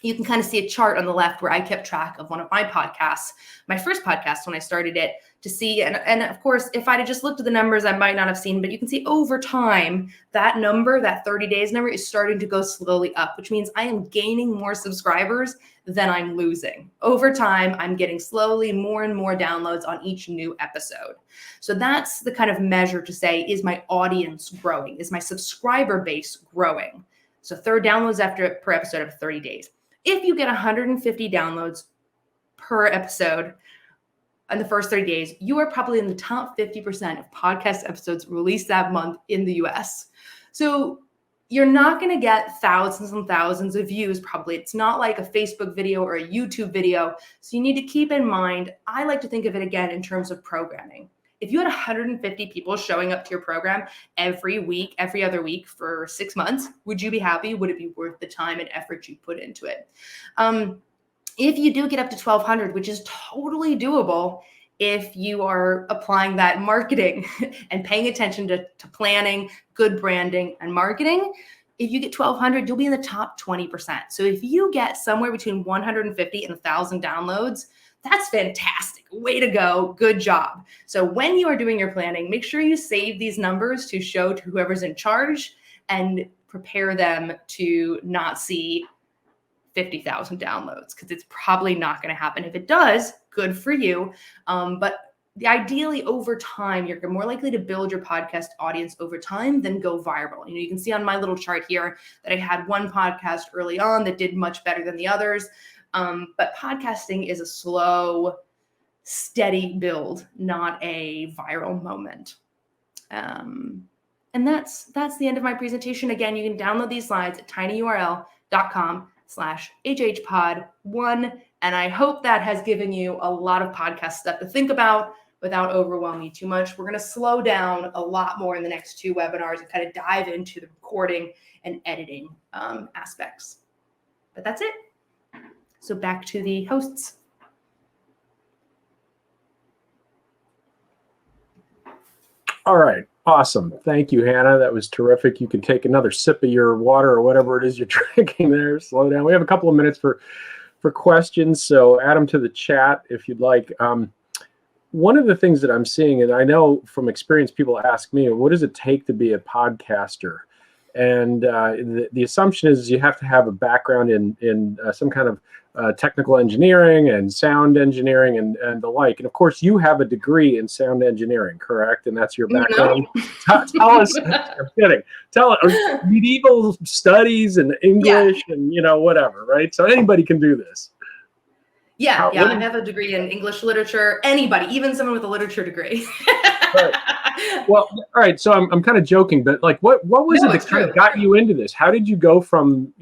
You can kind of see a chart on the left where I kept track of one of my podcasts, my first podcast when I started it, to see. And of course, if I'd have just looked at the numbers, I might not have seen, but you can see over time, that number, that 30 days number, is starting to go slowly up, which means I am gaining more subscribers than I'm losing. Over time, I'm getting slowly more and more downloads on each new episode. So that's the kind of measure to say, is my audience growing? Is my subscriber base growing? So third downloads per episode of 30 days. If you get 150 downloads per episode in the first 30 days, you are probably in the top 50% of podcast episodes released that month in the US. So you're not going to get thousands and thousands of views, probably. It's not like a Facebook video or a YouTube video. So you need to keep in mind, I like to think of it again in terms of programming. If you had 150 people showing up to your program every week, every other week for 6 months, would you be happy? Would it be worth the time and effort you put into it? If you do get up to 1,200, which is totally doable, if you are applying that marketing and paying attention to planning, good branding, and marketing, if you get 1,200, you'll be in the top 20%. So if you get somewhere between 150 and 1,000 downloads, that's fantastic. Way to go. Good job. So when you are doing your planning, make sure you save these numbers to show to whoever's in charge and prepare them to not see 50,000 downloads, because it's probably not going to happen. If it does, good for you. But ideally over time, you're more likely to build your podcast audience over time than go viral. You can see on my little chart here that I had one podcast early on that did much better than the others. But podcasting is a slow, steady build, not a viral moment. And that's the end of my presentation. Again, you can download these slides at tinyurl.com/hhpod1. And I hope that has given you a lot of podcast stuff to think about without overwhelming you too much. We're going to slow down a lot more in the next 2 webinars and kind of dive into the recording and editing aspects. But that's it. So back to the hosts. All right. Awesome. Thank you, Hannah. That was terrific. You can take another sip of your water or whatever it is you're drinking there. Slow down. We have a couple of minutes for questions, so add them to the chat if you'd like. One of the things that I'm seeing, and I know from experience, people ask me, what does it take to be a podcaster? And the assumption is you have to have a background in some kind of technical engineering and sound engineering and the like. And of course, you have a degree in sound engineering, correct? And that's your background. No. Tell us. I'm kidding. Tell us medieval studies and English and whatever, right? So anybody can do this. Yeah, I have a degree in English literature. Anybody, even someone with a literature degree. Right. Well, all right. So I'm kind of joking, but like, what was it that kind of got you into this? How did you go from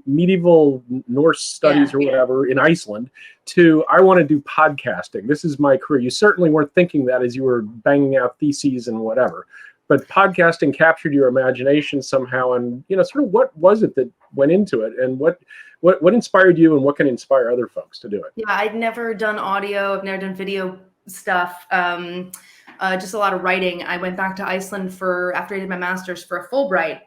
medieval Norse studies or whatever in Iceland to I want to do podcasting? This is my career. You certainly weren't thinking that as you were banging out theses and whatever, but podcasting captured your imagination somehow. And sort of what was it that went into it, and what inspired you, and what can inspire other folks to do it? Yeah, I'd never done audio. I've never done video stuff. Just a lot of writing. I went back to Iceland after I did my master's for a Fulbright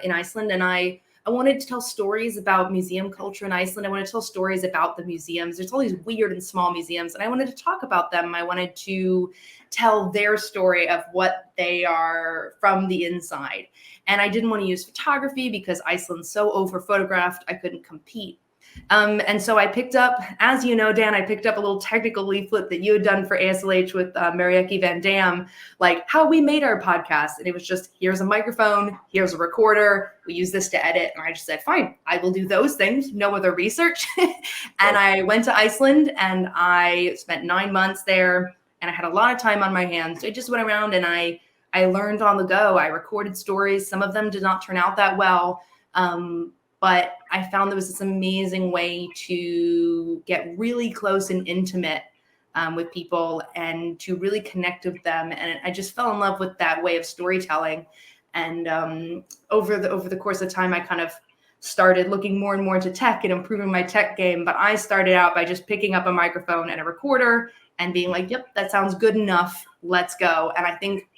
in Iceland, and I wanted to tell stories about museum culture in Iceland. I wanted to tell stories about the museums. There's all these weird and small museums, and I wanted to talk about them. I wanted to tell their story of what they are from the inside. And I didn't want to use photography because Iceland's so over-photographed, I couldn't compete. And so I picked up, as you know, Dan, I picked up a little technical leaflet that you had done for ASLH with Marieke Van Dam, like how we made our podcast. And it was just, here's a microphone, here's a recorder, we use this to edit. And I just said, fine, I will do those things, no other research. And I went to Iceland and I spent 9 months there, and I had a lot of time on my hands. So I just went around and I learned on the go. I recorded stories. Some of them did not turn out that well. But I found there was this amazing way to get really close and intimate with people and to really connect with them. And I just fell in love with that way of storytelling. And over the course of time, I kind of started looking more and more into tech and improving my tech game. But I started out by just picking up a microphone and a recorder and being like, yep, that sounds good enough. Let's go. And I think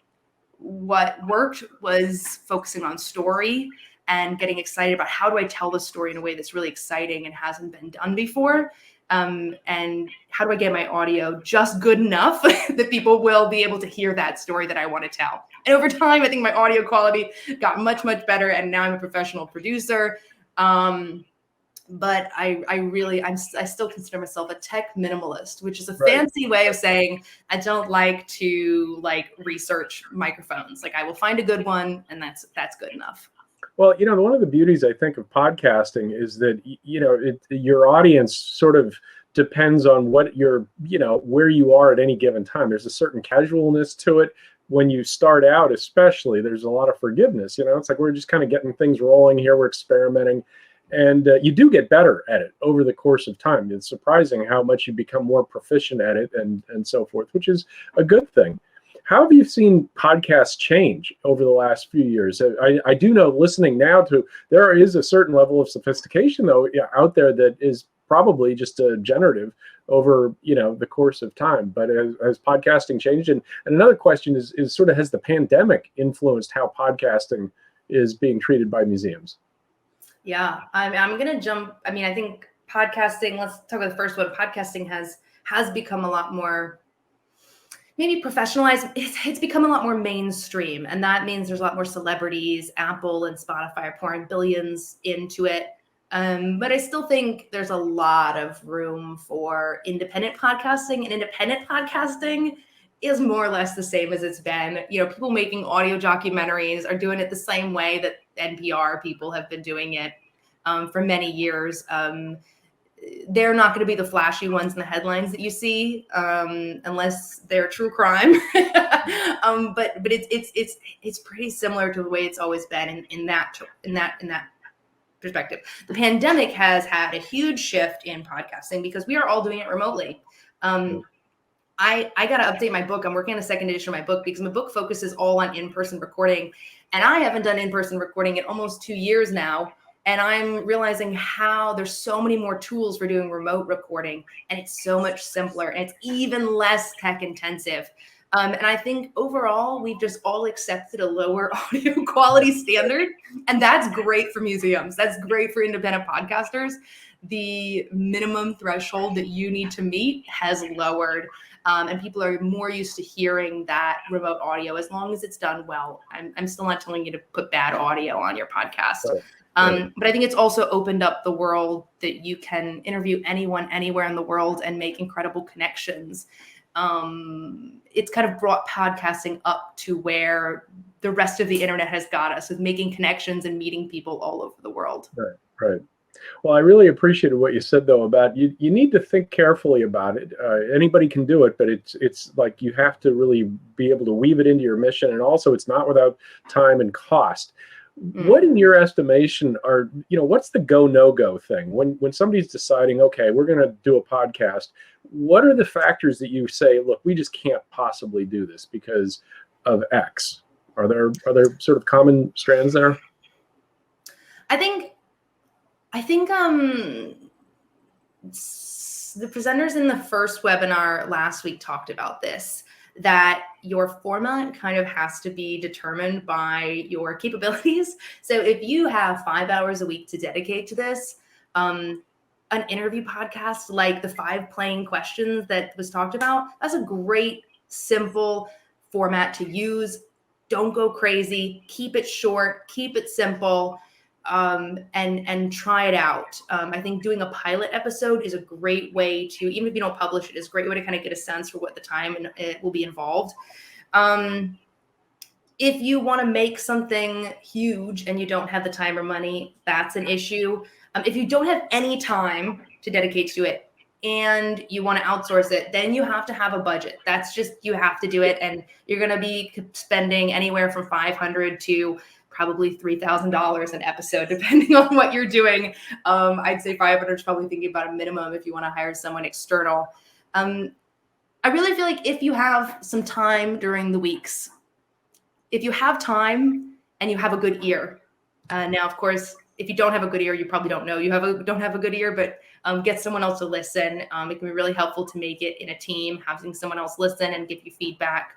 what worked was focusing on story and getting excited about how do I tell the story in a way that's really exciting and hasn't been done before. And how do I get my audio just good enough that people will be able to hear that story that I want to tell. And over time, I think my audio quality got much, much better. And now I'm a professional producer. But I still consider myself a tech minimalist, which is a fancy way of saying I don't like to research microphones. Like I will find a good one and that's good enough. Well, one of the beauties I think of podcasting is that, your audience sort of depends on what where you are at any given time. There's a certain casualness to it. When you start out, especially, there's a lot of forgiveness. It's like we're just kind of getting things rolling here. We're experimenting. And you do get better at it over the course of time. It's surprising how much you become more proficient at it and so forth, which is a good thing. How have you seen podcasts change over the last few years? I do know, listening now there is a certain level of sophistication, though, out there that is probably just generative over, the course of time. But has podcasting changed? And another question is sort of, has the pandemic influenced how podcasting is being treated by museums? Yeah, I'm going to jump. I mean, I think podcasting, let's talk about the first one. Podcasting has become a lot more, maybe professionalized. It's become a lot more mainstream. And that means there's a lot more celebrities. Apple and Spotify are pouring billions into it. But I still think there's a lot of room for independent podcasting. And independent podcasting is more or less the same as it's been. People making audio documentaries are doing it the same way that NPR people have been doing it for many years. They're not going to be the flashy ones in the headlines that you see, unless they're true crime. But it's pretty similar to the way it's always been in that perspective. The pandemic has had a huge shift in podcasting because we are all doing it remotely. I got to update my book. I'm working on a second edition of my book because my book focuses all on in-person recording. And I haven't done in-person recording in almost 2 years now. And I'm realizing how there's so many more tools for doing remote recording. And it's so much simpler. And it's even less tech intensive. And I think overall, we've just all accepted a lower audio quality standard. And that's great for museums. That's great for independent podcasters. The minimum threshold that you need to meet has lowered. And people are more used to hearing that remote audio as long as it's done well. I'm still not telling you to put bad audio on your podcast. But I think it's also opened up the world that you can interview anyone anywhere in the world and make incredible connections. It's kind of brought podcasting up to where the rest of the internet has got us, with making connections and meeting people all over the world. Right. Well, I really appreciated what you said, though, about you need to think carefully about it. Anybody can do it, but it's like you have to really be able to weave it into your mission. And also, it's not without time and cost. What, in your estimation, are, what's the go, no go thing? When somebody's deciding, okay, we're going to do a podcast, what are the factors that you say, look, we just can't possibly do this because of X? Are there sort of common strands there? I think the presenters in the first webinar last week talked about this, that your format kind of has to be determined by your capabilities. So if you have 5 hours a week to dedicate to this, an interview podcast like the 5 plain questions that was talked about, that's a great, simple format to use. Don't go crazy. Keep it short. Keep it simple. And try it out. I think doing a pilot episode is a great way to, even if you don't publish it, is a great way to kind of get a sense for what the time and it will be involved. If you want to make something huge and you don't have the time or money, that's an issue. If you don't have any time to dedicate to it and you want to outsource it, then you have to have a budget. That's just, you have to do it. And you're going to be spending anywhere from $500 to probably $3,000 an episode, depending on what you're doing. I'd say 500 is probably thinking about a minimum if you want to hire someone external. I really feel like if you have some time during the weeks, if you have time and you have a good ear, now, of course, if you don't have a good ear, you probably don't know you don't have a good ear, but get someone else to listen. It can be really helpful to make it in a team, having someone else listen and give you feedback.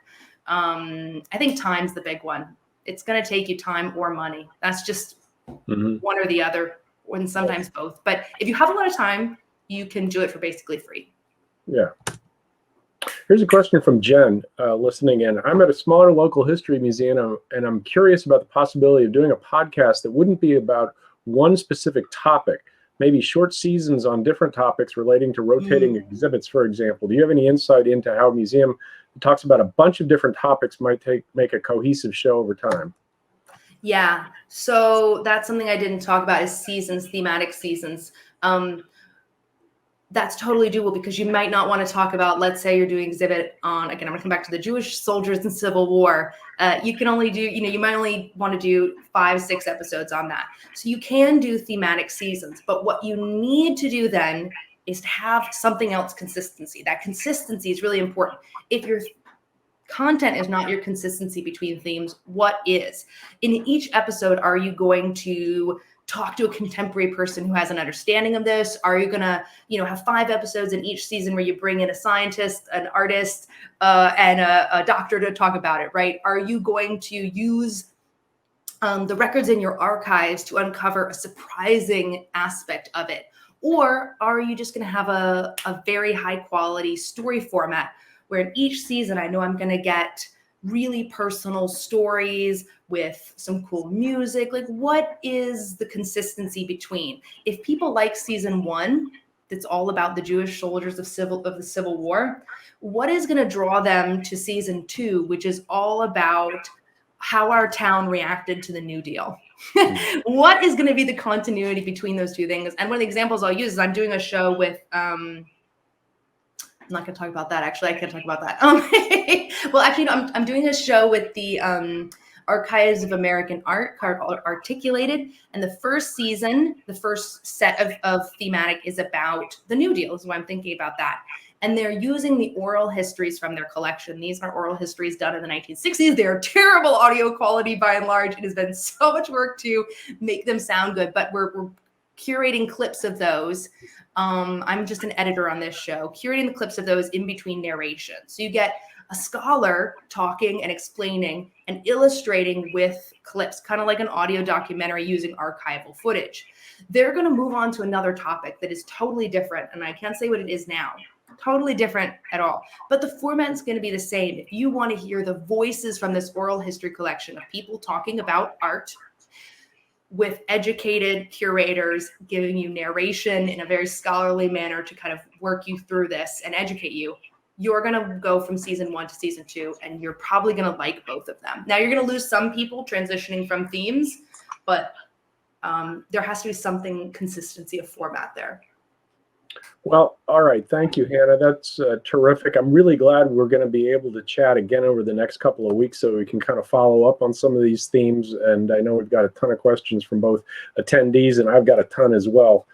I think time's the big one. It's going to take you time or money. That's just one or the other, and sometimes both. But if you have a lot of time, you can do it for basically free. Yeah. Here's a question from Jen, listening in. I'm at a smaller local history museum, and I'm curious about the possibility of doing a podcast that wouldn't be about one specific topic, maybe short seasons on different topics relating to rotating exhibits, for example. Do you have any insight into how a museum that talks about a bunch of different topics might make a cohesive show over time? Yeah, so that's something I didn't talk about, is seasons, thematic seasons. That's totally doable, because you might not want to talk about, let's say you're doing exhibit on, again, I'm gonna come back to the Jewish soldiers and Civil War. You can only do, you might only want to do 5-6 episodes on that. So you can do thematic seasons, but what you need to do then is to have something else consistency. That consistency is really important. If your content is not your consistency between themes, what is? In each episode, are you going to talk to a contemporary person who has an understanding of this? Are you gonna, have 5 episodes in each season where you bring in a scientist, an artist, and a doctor to talk about it, right? Are you going to use the records in your archives to uncover a surprising aspect of it? Or are you just gonna have a very high quality story format where in each season, I know I'm gonna get really personal stories with some cool music? Like, what is the consistency between? If people like season 1, that's all about the Jewish soldiers of the Civil War, what is going to draw them to season 2, which is all about how our town reacted to the New Deal? What is going to be the continuity between those two things? And one of the examples I'll use is I'm doing a show with I'm not going to talk about that. Actually, I can't talk about that. Well, actually, no, I'm doing a show with the Archives of American Art called Articulated. And the first season, the first set of thematic is about the New Deal, is why I'm thinking about that. And they're using the oral histories from their collection. These are oral histories done in the 1960s. They are terrible audio quality by and large. It has been so much work to make them sound good, but we're curating clips of those. I'm just an editor on this show, curating the clips of those in between narration. So you get a scholar talking and explaining and illustrating with clips, kind of like an audio documentary using archival footage. They're going to move on to another topic that is totally different, and I can't say what it is now. Totally different at all. But the format's going to be the same. If you want to hear the voices from this oral history collection of people talking about art with educated curators giving you narration in a very scholarly manner to kind of work you through this and educate you, you're going to go from season 1 to season 2, and you're probably going to like both of them. Now, you're going to lose some people transitioning from themes, but there has to be something consistency of format there. Well, all right. Thank you, Hannah. That's terrific. I'm really glad we're going to be able to chat again over the next couple of weeks so we can kind of follow up on some of these themes. And I know we've got a ton of questions from both attendees, and I've got a ton as well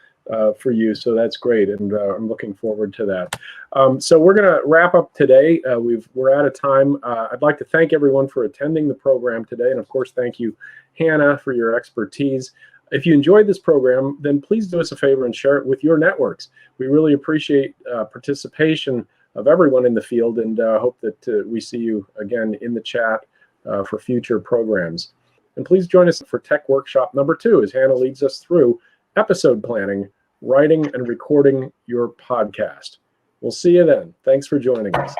for you. So that's great. And I'm looking forward to that. So we're going to wrap up today. We're out of time. I'd like to thank everyone for attending the program today. And of course, thank you, Hannah, for your expertise. If you enjoyed this program, then please do us a favor and share it with your networks. We really appreciate participation of everyone in the field, and hope that we see you again in the chat for future programs. And please join us for Tech Workshop number 2 as Hannah leads us through episode planning, writing, and recording your podcast. We'll see you then. Thanks for joining us.